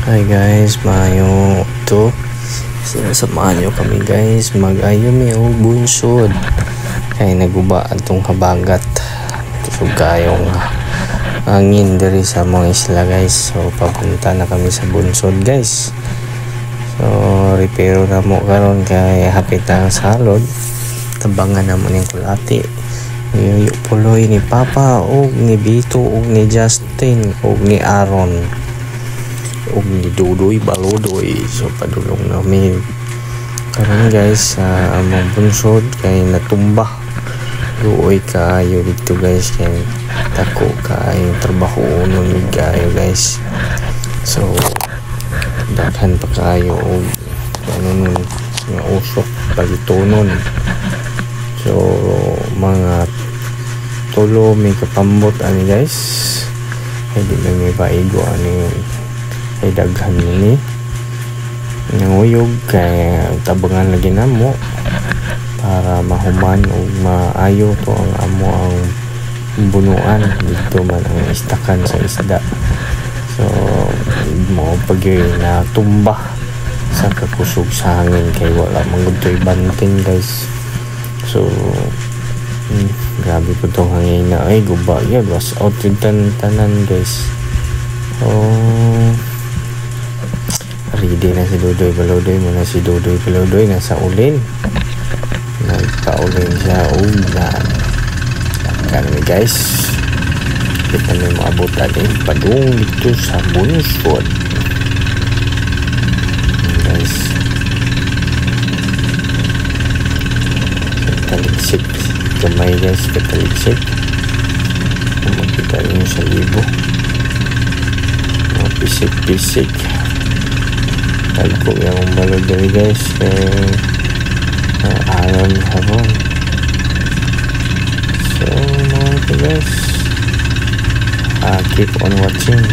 Hi guys, maayo to. Sinasamahan nyo kami guys, mag-ayo mi og bunsod. Kay naguba atong habagat. Kusog kayong hangin diri sa mga isla guys. So papunta na kami sa bunsod guys. So repero na mo karon kay hapit na ang salod. Tabangan na mo ning kulati. Yung puloy ni Papa og ni Bito og ni Justin og ni Aaron og ni Dudoy Balodoy. So padulong namin karon guys sa among bunsod kay natumba luoy kayo dito guys kay dako kayo trabaho nun kayo guys. So daghan pa kayo og ano nun nga usok pagitunon. So mga tulo may kapambot ani guys, hindi na may baigo ani ay daghan ni nanguyog kay tabangan lagi namo para mahuman o maayo to ang amo ang bunuan dito man ang istakan sa isda. So mo pag natumba sa kakusog sa hangin kay wala mangudtoy banting guys. So grabe po itong hangin na ay guba yan, was out yung tanan guys. Ready na si Dudoy Balodoy muna si Dudoy Balodoy nasa ulin, nagpa-ulin siya ulan kami guys. Kita may maabutan padung dito sa bunsod guys. Kataliksik gamay guys, kataliksik makita nyo sa libo mga pisik-pisik. Tagpo yung Balodoy guys kay Aaron Haron. So mga guys, keep on watching.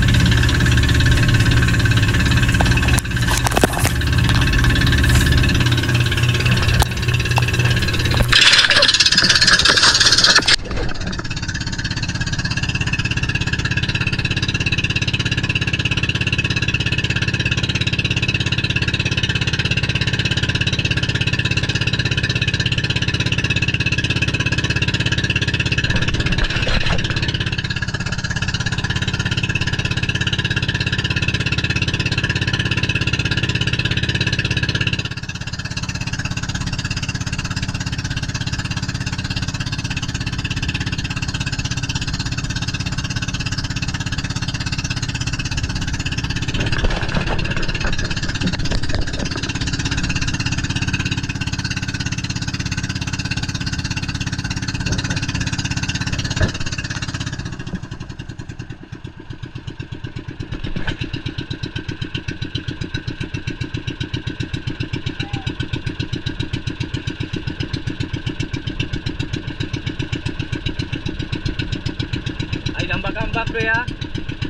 Gambak bro ya,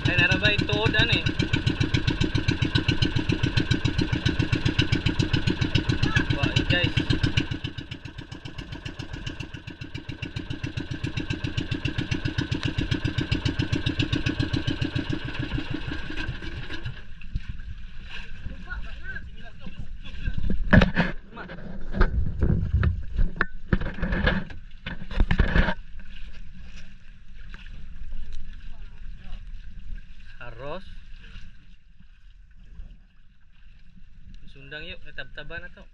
ay narabay tuod ani. Wah guys, Haros sundang yuk, tab-taban na to.